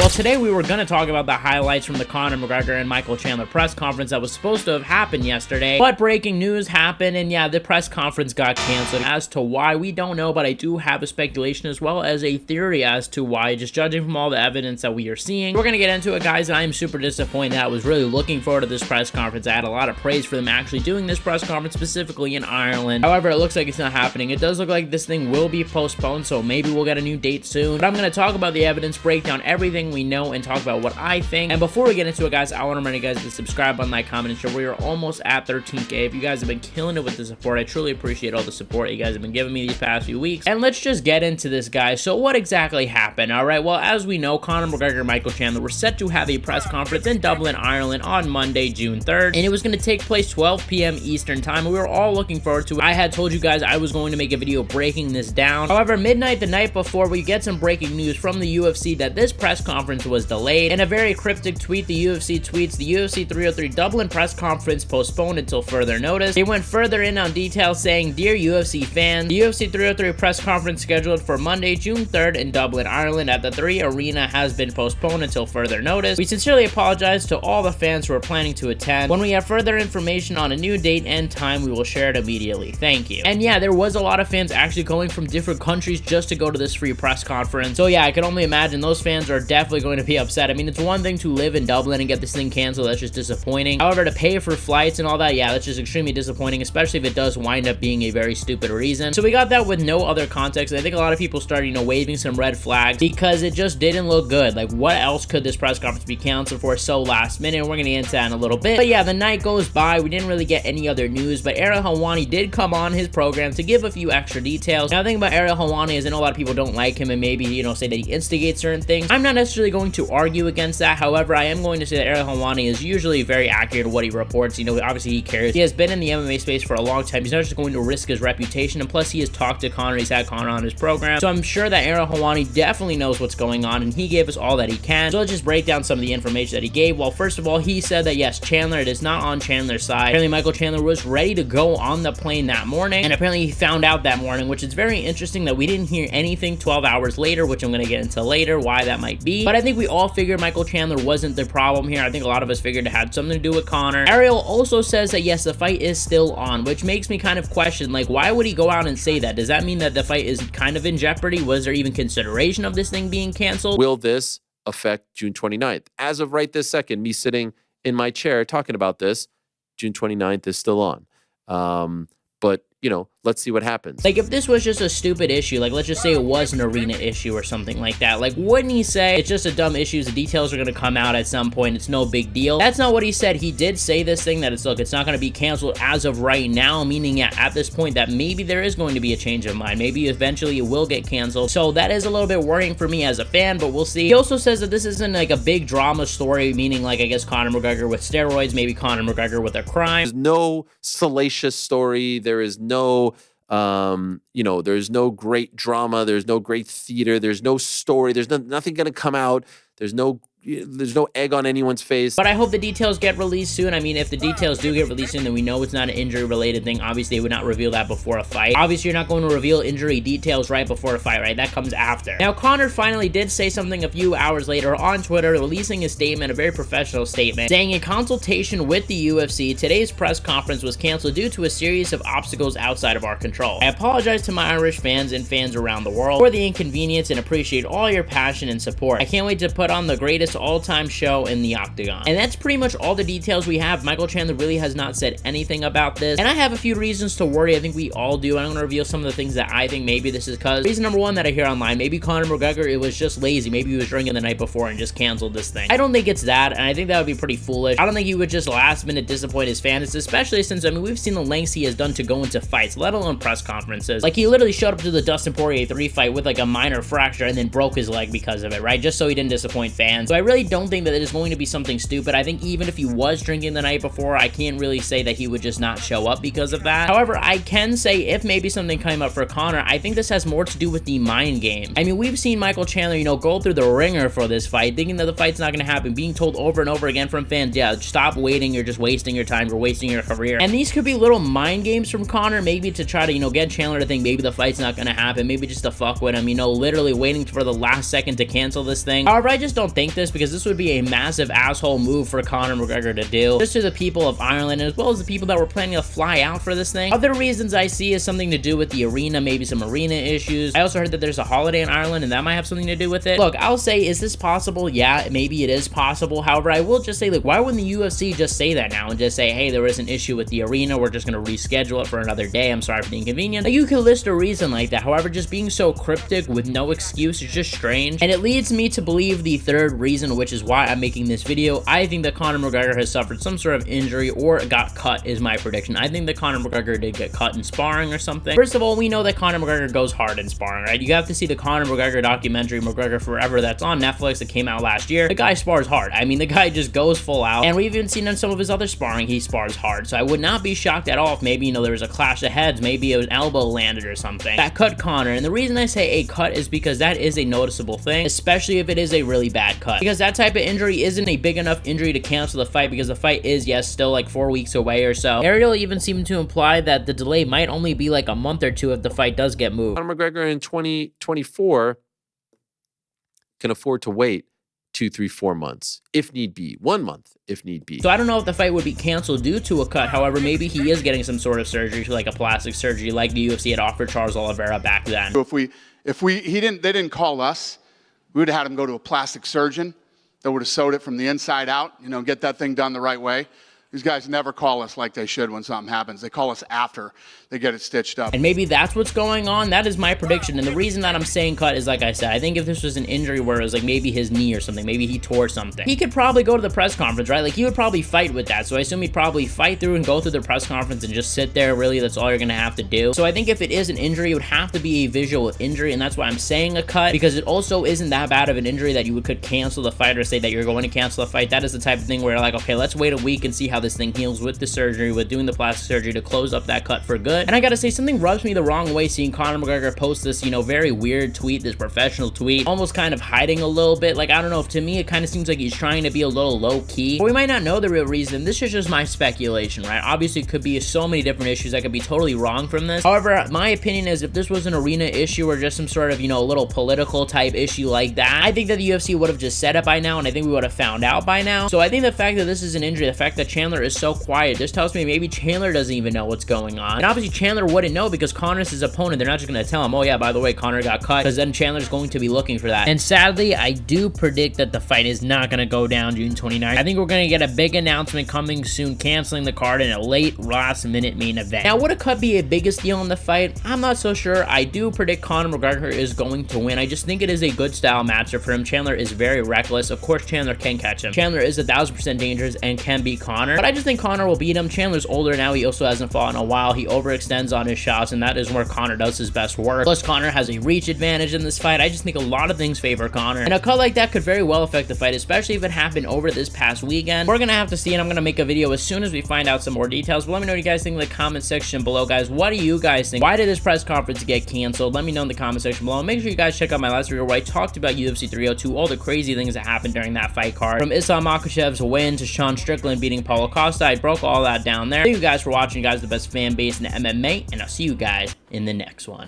Well, today we were going to talk about the highlights from the Conor McGregor and Michael Chandler press conference that was supposed to have happened yesterday, but breaking news happened, and yeah, the press conference got canceled. As to why, we don't know, but I do have a speculation as well as a theory as to why, just judging from all the evidence that we are seeing. We're going to get into it, guys, and I am super disappointed. I was really looking forward to this press conference. I had a lot of praise for them actually doing this press conference, specifically in Ireland. However, it looks like it's not happening. It does look like this thing will be postponed, so maybe we'll get a new date soon. But I'm going to talk about the evidence, break down everything we know, and talk about what I think. And before we get into it, guys, I want to remind you guys to subscribe, on like, comment, and share. We are almost at 13K. If you guys have been killing it with the support, I truly appreciate all the support you guys have been giving me these past few weeks. And let's just get into this, guys. So what exactly happened? All right, well, as we know, Conor McGregor and Michael Chandler were set to have a press conference in Dublin, Ireland on Monday, June 3rd, and it was going to take place 12 p.m. Eastern time, and we were all looking forward to it. I had told you guys I was going to make a video breaking this down. However, midnight the night before, we get some breaking news from the UFC that this press conference was delayed. In a very cryptic tweet, the UFC tweets, the UFC 303 Dublin press conference postponed until further notice. They went further in on details saying, "Dear UFC fans, the UFC 303 press conference scheduled for Monday, June 3rd in Dublin, Ireland at the 3 Arena has been postponed until further notice. We sincerely apologize to all the fans who are planning to attend. When we have further information on a new date and time, we will share it immediately. Thank you." And yeah, there was a lot of fans actually going from different countries just to go to this free press conference. So yeah, I can only imagine those fans are definitely going to be upset. I mean, it's one thing to live in Dublin and get this thing canceled. That's just disappointing. However, to pay for flights and all that, yeah, that's just extremely disappointing, especially if it does wind up being a very stupid reason. So we got that with no other context. I think a lot of people started, waving some red flags because it just didn't look good. Like, what else could this press conference be canceled for so last minute? We're going to get into that in a little bit. But yeah, the night goes by. We didn't really get any other news, but Ariel Helwani did come on his program to give a few extra details. Now, the thing about Ariel Helwani is I know a lot of people don't like him and maybe, say that he instigates certain things. I'm not necessarily going to argue against that. However, I am going to say that Ariel Helwani is usually very accurate in what he reports. Obviously he cares. He has been in the MMA space for a long time. He's not just going to risk his reputation, and plus he has talked to Conor. He's had Conor on his program. So I'm sure that Ariel Helwani definitely knows what's going on, and he gave us all that he can. So let's just break down some of the information that he gave. Well, first of all, he said that yes, Chandler, it is not on Chandler's side. Apparently Michael Chandler was ready to go on the plane that morning, and apparently he found out that morning, which is very interesting that we didn't hear anything 12 hours later, which I'm going to get into later why that might be. But I think we all figured Michael Chandler wasn't the problem here. I think a lot of us figured it had something to do with Conor. Ariel also says that yes, the fight is still on, which makes me kind of question, like, why would he go out and say that? Does that mean that the fight is kind of in jeopardy? Was there even consideration of this thing being canceled? Will this affect June 29th? As of right this second, me sitting in my chair talking about this, June 29th is still on. But let's see what happens. Like, if this was just a stupid issue, like, let's just say it was an arena issue or something like that, like, wouldn't he say it's just a dumb issue, the details are going to come out at some point, it's no big deal? That's not what he said. He did say this thing that it's not going to be canceled as of right now, meaning at this point that maybe there is going to be a change of mind. Maybe eventually it will get canceled. So that is a little bit worrying for me as a fan, but we'll see. He also says that this isn't like a big drama story, meaning like, I guess, Conor McGregor with steroids, maybe Conor McGregor with a crime. There's no salacious story. There is no there's no great drama. There's no great theater. There's no story. There's nothing going to come out. There's no egg on anyone's face. But I hope the details get released soon. I mean, if the details do get released soon, then we know it's not an injury-related thing. Obviously, they would not reveal that before a fight. Obviously, you're not going to reveal injury details right before a fight, right? That comes after. Now, Conor finally did say something a few hours later on Twitter, releasing a statement, a very professional statement, saying, "In consultation with the UFC, today's press conference was canceled due to a series of obstacles outside of our control. I apologize to my Irish fans and fans around the world for the inconvenience and appreciate all your passion and support. I can't wait to put on the greatest all-time show in the octagon." And that's pretty much all the details we have. Michael Chandler really has not said anything about this, and I have a few reasons to worry. I think we all do. I'm going to reveal some of the things that I think maybe this is because. Reason number one that I hear online, maybe Conor McGregor, it was just lazy. Maybe he was drinking the night before and just canceled this thing. I don't think it's that, and I think that would be pretty foolish. I don't think he would just last minute disappoint his fans, especially since, I mean, we've seen the lengths he has done to go into fights, let alone press conferences. Like, he literally showed up to the Dustin Poirier 3 fight with like a minor fracture and then broke his leg because of it, right? Just so he didn't disappoint fans. So I really don't think that it is going to be something stupid. I think even if he was drinking the night before, I can't really say that he would just not show up because of that. However, I can say if maybe something came up for Conor, I think this has more to do with the mind game. I mean, we've seen Michael Chandler, you know, go through the ringer for this fight, thinking that the fight's not going to happen, being told over and over again from fans, yeah, stop waiting, you're just wasting your time, you're wasting your career. And these could be little mind games from Conor, maybe to try to, you know, get Chandler to think maybe the fight's not going to happen, maybe just to fuck with him, you know, literally waiting for the last second to cancel this thing. However, I just don't think this, because this would be a massive asshole move for Conor McGregor to do, just to the people of Ireland, as well as the people that were planning to fly out for this thing. Other reasons I see is something to do with the arena, maybe some arena issues. I also heard that there's a holiday in Ireland, and that might have something to do with it. Look, I'll say, is this possible? Yeah, maybe it is possible. However, I will just say, like, why wouldn't the UFC just say that now and just say, hey, there was an issue with the arena, we're just gonna reschedule it for another day, I'm sorry for the inconvenience. Like, you could list a reason like that. However, just being so cryptic with no excuse is just strange, and it leads me to believe the third reason, which is why I'm making this video. I think that Conor McGregor has suffered some sort of injury or got cut, is my prediction. I think that Conor McGregor did get cut in sparring or something. First of all, we know that Conor McGregor goes hard in sparring, right? You have to see the Conor McGregor documentary, McGregor Forever, that's on Netflix, that came out last year. The guy spars hard. I mean, the guy just goes full out, and we've even seen in some of his other sparring, he spars hard. So I would not be shocked at all if maybe, you know, there was a clash of heads, maybe an elbow landed or something that cut Conor. And the reason I say a cut is because that is a noticeable thing, especially if it is a really bad cut, because that type of injury isn't a big enough injury to cancel the fight, because the fight is, yes, still like 4 weeks away or so. Ariel even seemed to imply that the delay might only be like a month or two if the fight does get moved. Conor McGregor in 2024 can afford to wait 2, 3, 4 months if need be, 1 month if need be. So I don't know if the fight would be canceled due to a cut. However, maybe he is getting some sort of surgery, like a plastic surgery, like the UFC had offered Charles Oliveira back then. So they didn't call us, we would have had him go to a plastic surgeon that would have sewed it from the inside out, you know, get that thing done the right way. These guys never call us like they should when something happens. They call us after they get it stitched up. And maybe that's what's going on. That is my prediction. And the reason that I'm saying cut is, like I said, I think if this was an injury where it was like maybe his knee or something, maybe he tore something, he could probably go to the press conference, right? Like, he would probably fight with that. So I assume he'd probably fight through and go through the press conference and just sit there. Really, that's all you're going to have to do. So I think if it is an injury, it would have to be a visual injury. And that's why I'm saying a cut, because it also isn't that bad of an injury that you could cancel the fight or say that you're going to cancel the fight. That is the type of thing where, like, okay, let's wait a week and see how this thing heals with the surgery, with doing the plastic surgery to close up that cut for good. And I gotta say, something rubs me the wrong way seeing Conor McGregor post this, you know, very weird tweet, this professional tweet, almost kind of hiding a little bit. Like, I don't know, if to me it kind of seems like he's trying to be a little low-key, but we might not know the real reason. This is just my speculation, right? Obviously, it could be so many different issues. I could be totally wrong from this. However, my opinion is if this was an arena issue or just some sort of, you know, little political type issue like that, I think that the UFC would have just said it by now, and I think we would have found out by now. So I think the fact that this is an injury, the fact that Chandler is so quiet, this tells me maybe Chandler doesn't even know what's going on. And obviously Chandler wouldn't know, because Conor's his opponent. They're not just going to tell him, oh yeah, by the way, Conor got cut, because then Chandler's going to be looking for that. And sadly, I do predict that the fight is not going to go down June 29th. I think we're going to get a big announcement coming soon, canceling the card in a late last minute main event. Now, would a cut be a biggest deal in the fight? I'm not so sure. I do predict Conor McGregor is going to win. I just think it is a good style matchup for him. Chandler is very reckless. Of course, Chandler can catch him. Chandler is 1000% dangerous and can beat Conor, but I just think Conor will beat him. Chandler's older now. He also hasn't fought in a while. He overextends on his shots, and that is where Conor does his best work. Plus, Conor has a reach advantage in this fight. I just think a lot of things favor Conor, and a cut like that could very well affect the fight, especially if it happened over this past weekend. We're gonna have to see, and I'm gonna make a video as soon as we find out some more details. But let me know what you guys think in the comment section below, guys. What do you guys think? Why did this press conference get canceled? Let me know in the comment section below. And make sure you guys check out my last video where I talked about UFC 302, all the crazy things that happened during that fight card, from Islam Makhachev's win to Sean Strickland beating Paulo Costa. I broke all that down there. Thank you guys for watching, guys. The best fan base in MMA, and I'll see you guys in the next one.